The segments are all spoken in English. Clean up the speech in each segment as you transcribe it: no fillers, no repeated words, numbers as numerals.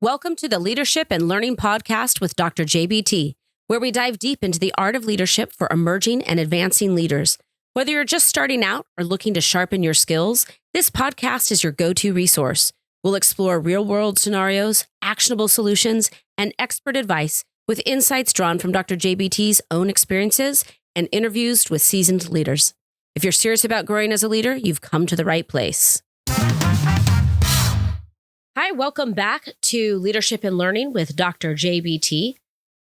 Welcome to the Leadership and Learning Podcast with Dr. JBT, where we dive deep into the art of leadership for emerging and advancing leaders. Whether you're just starting out or looking to sharpen your skills, this podcast is your go-to resource. We'll explore real-world scenarios, actionable solutions, and expert advice with insights drawn from Dr. JBT's own experiences and interviews with seasoned leaders. If you're serious about growing as a leader, you've come to the right place. Hi, welcome back to Leadership and Learning with Dr. JBT.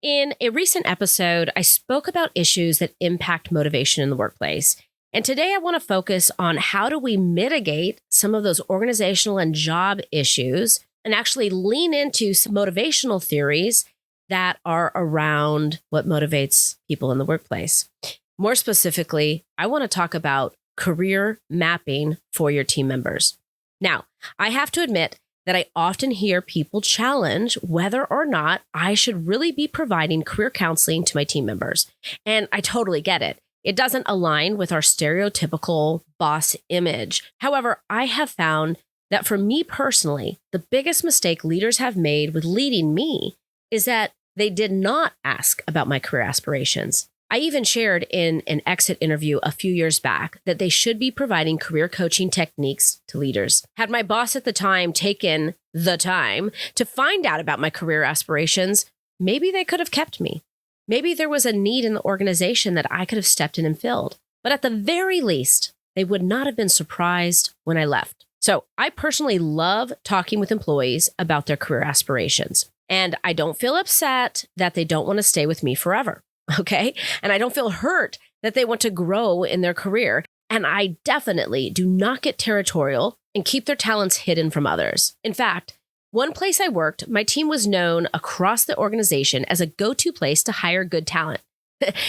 In a recent episode, I spoke about issues that impact motivation in the workplace. And today I want to focus on how do we mitigate some of those organizational and job issues and actually lean into some motivational theories that are around what motivates people in the workplace. More specifically, I want to talk about career mapping for your team members. Now, I have to admit that I often hear people challenge whether or not I should really be providing career counseling to my team members. And I totally get it. It doesn't align with our stereotypical boss image. However, I have found that for me personally, the biggest mistake leaders have made with leading me is that they did not ask about my career aspirations. I even shared in an exit interview a few years back that they should be providing career coaching techniques to leaders. Had my boss at the time taken the time to find out about my career aspirations, maybe they could have kept me. Maybe there was a need in the organization that I could have stepped in and filled. But at the very least, they would not have been surprised when I left. So I personally love talking with employees about their career aspirations. And I don't feel upset that they don't want to stay with me forever. Okay. And I don't feel hurt that they want to grow in their career. And I definitely do not get territorial and keep their talents hidden from others. In fact, one place I worked, my team was known across the organization as a go-to place to hire good talent.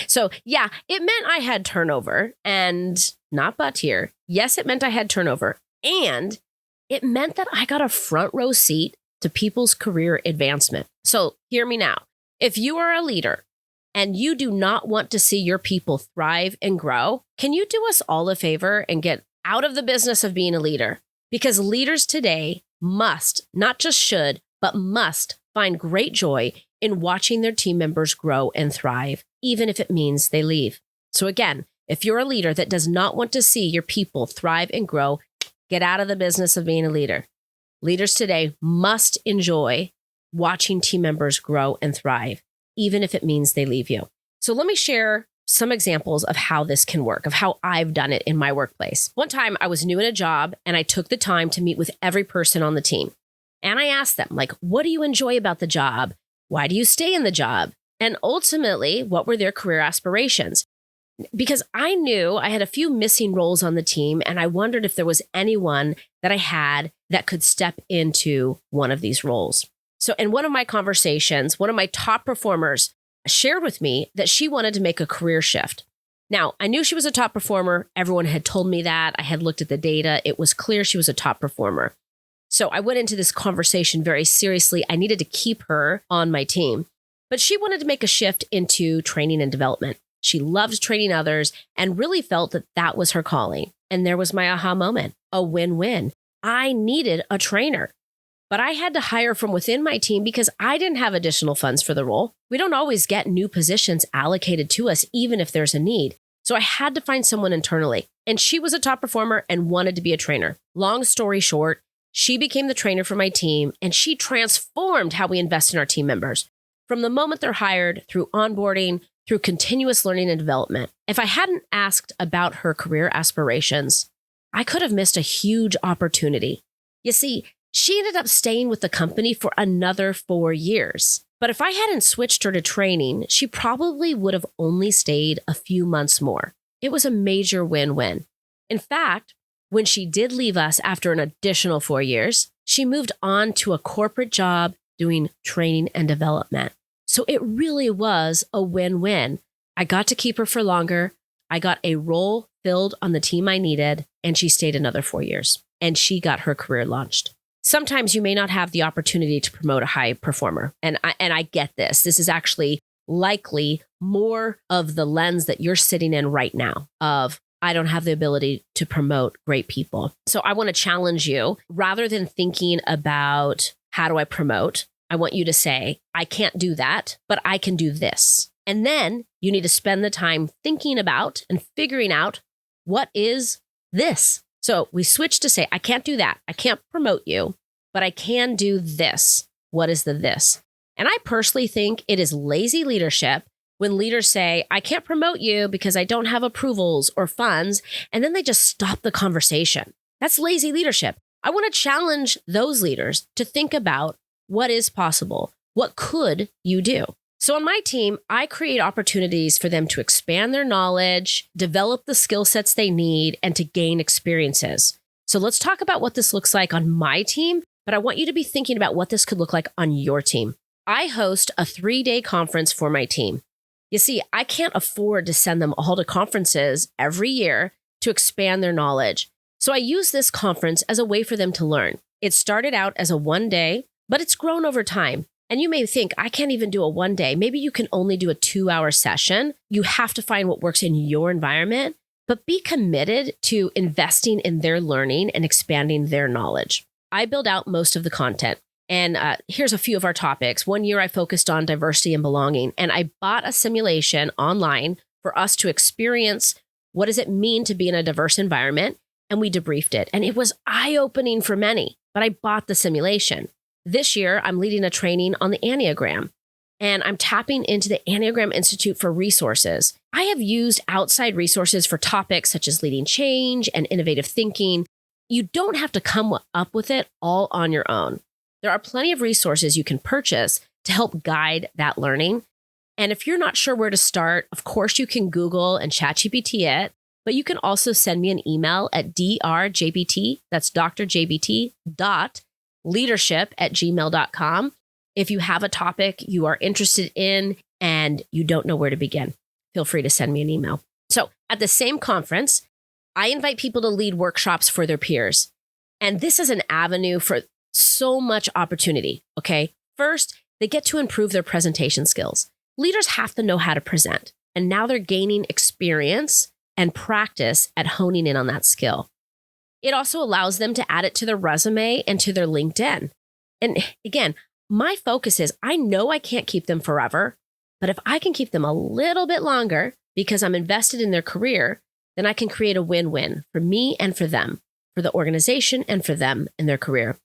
So yeah, it meant I had turnover and not but here. Yes, it meant I had turnover and it meant that I got a front row seat to people's career advancement. So hear me now. If you are a leader and you do not want to see your people thrive and grow, can you do us all a favor and get out of the business of being a leader? Because leaders today must, not just should, but must find great joy in watching their team members grow and thrive, even if it means they leave. So again, if you're a leader that does not want to see your people thrive and grow, get out of the business of being a leader. Leaders today must enjoy watching team members grow and thrive, even if it means they leave you. So let me share some examples of how this can work, of how I've done it in my workplace. One time I was new in a job and I took the time to meet with every person on the team. And I asked them, like, what do you enjoy about the job? Why do you stay in the job? And ultimately, what were their career aspirations? Because I knew I had a few missing roles on the team and I wondered if there was anyone that I had that could step into one of these roles. So in one of my conversations, one of my top performers shared with me that she wanted to make a career shift. Now, I knew she was a top performer. Everyone had told me that. I had looked at the data. It was clear she was a top performer. So I went into this conversation very seriously. I needed to keep her on my team. But she wanted to make a shift into training and development. She loved training others and really felt that that was her calling. And there was my aha moment, a win-win. I needed a trainer. But I had to hire from within my team because I didn't have additional funds for the role. We don't always get new positions allocated to us, even if there's a need. So I had to find someone internally. And she was a top performer and wanted to be a trainer. Long story short, she became the trainer for my team and she transformed how we invest in our team members. From the moment they're hired, through onboarding, through continuous learning and development. If I hadn't asked about her career aspirations, I could have missed a huge opportunity. You see, she ended up staying with the company for another 4 years. But if I hadn't switched her to training, she probably would have only stayed a few months more. It was a major win-win. In fact, when she did leave us after an additional 4 years, she moved on to a corporate job doing training and development. So it really was a win-win. I got to keep her for longer. I got a role filled on the team I needed, and she stayed another 4 years. And she got her career launched. Sometimes you may not have the opportunity to promote a high performer. And I get this. This is actually likely more of the lens that you're sitting in right now of, I don't have the ability to promote great people. So I want to challenge you, rather than thinking about how do I promote, I want you to say, I can't do that, but I can do this. And then you need to spend the time thinking about and figuring out what is this. So we switch to say, I can't do that. I can't promote you, but I can do this. What is the this? And I personally think it is lazy leadership when leaders say, I can't promote you because I don't have approvals or funds, and then they just stop the conversation. That's lazy leadership. I want to challenge those leaders to think about what is possible. What could you do? So on my team, I create opportunities for them to expand their knowledge, develop the skill sets they need, and to gain experiences. So let's talk about what this looks like on my team, but I want you to be thinking about what this could look like on your team. I host a 3-day conference for my team. You see, I can't afford to send them all to conferences every year to expand their knowledge. So I use this conference as a way for them to learn. It started out as a 1-day, but it's grown over time. And you may think, I can't even do a 1-day. Maybe you can only do a 2-hour session. You have to find what works in your environment, but be committed to investing in their learning and expanding their knowledge. I build out most of the content. And here's a few of our topics. 1 year, I focused on diversity and belonging, and I bought a simulation online for us to experience what does it mean to be in a diverse environment, and we debriefed it. And it was eye-opening for many, but I bought the simulation. This year, I'm leading a training on the Enneagram, and I'm tapping into the Enneagram Institute for resources. I have used outside resources for topics such as leading change and innovative thinking. You don't have to come up with it all on your own. There are plenty of resources you can purchase to help guide that learning. And if you're not sure where to start, of course, you can Google and ChatGPT it, but you can also send me an email at drjbt, that's drjbt.leadership@gmail.com. If you have a topic you are interested in and you don't know where to begin, feel free to send me an email. So at the same conference, I invite people to lead workshops for their peers. And this is an avenue for so much opportunity, okay? First, they get to improve their presentation skills. Leaders have to know how to present, and now they're gaining experience and practice at honing in on that skill. It also allows them to add it to their resume and to their LinkedIn. And again, my focus is I know I can't keep them forever, but if I can keep them a little bit longer because I'm invested in their career, then I can create a win-win for me and for them, for the organization and for them in their career.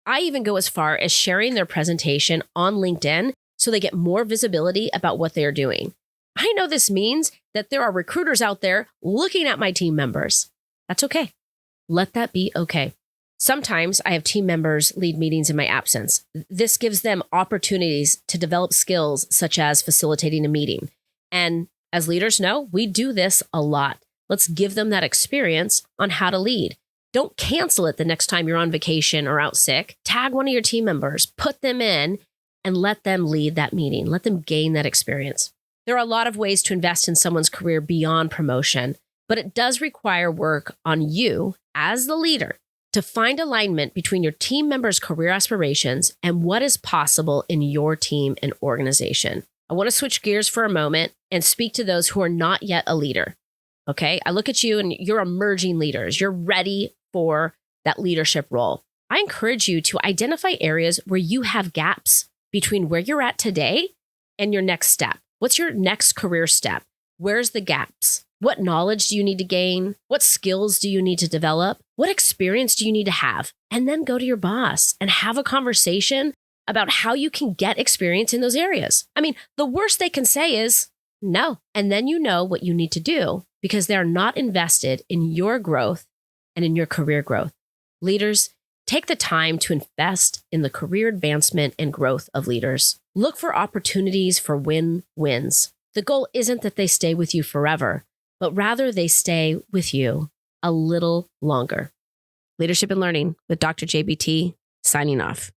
I even go as far as sharing their presentation on LinkedIn so they get more visibility about what they are doing. I know this means that there are recruiters out there looking at my team members. That's okay. Let that be okay. Sometimes I have team members lead meetings in my absence. This gives them opportunities to develop skills such as facilitating a meeting. And as leaders know, we do this a lot. Let's give them that experience on how to lead. Don't cancel it the next time you're on vacation or out sick. Tag one of your team members, put them in, and let them lead that meeting. Let them gain that experience. There are a lot of ways to invest in someone's career beyond promotion, but it does require work on you as the leader to find alignment between your team members' career aspirations and what is possible in your team and organization. I want to switch gears for a moment and speak to those who are not yet a leader. Okay, I look at you and you're emerging leaders. You're ready for that leadership role. I encourage you to identify areas where you have gaps between where you're at today and your next step. What's your next career step? Where's the gaps? What knowledge do you need to gain? What skills do you need to develop? What experience do you need to have? And then go to your boss and have a conversation about how you can get experience in those areas. I mean, the worst they can say is no. And then you know what you need to do because they're not invested in your growth and in your career growth. Leaders, take the time to invest in the career advancement and growth of leaders. Look for opportunities for win-wins. The goal isn't that they stay with you forever, but rather they stay with you a little longer. Leadership and Learning with Dr. JBT, signing off.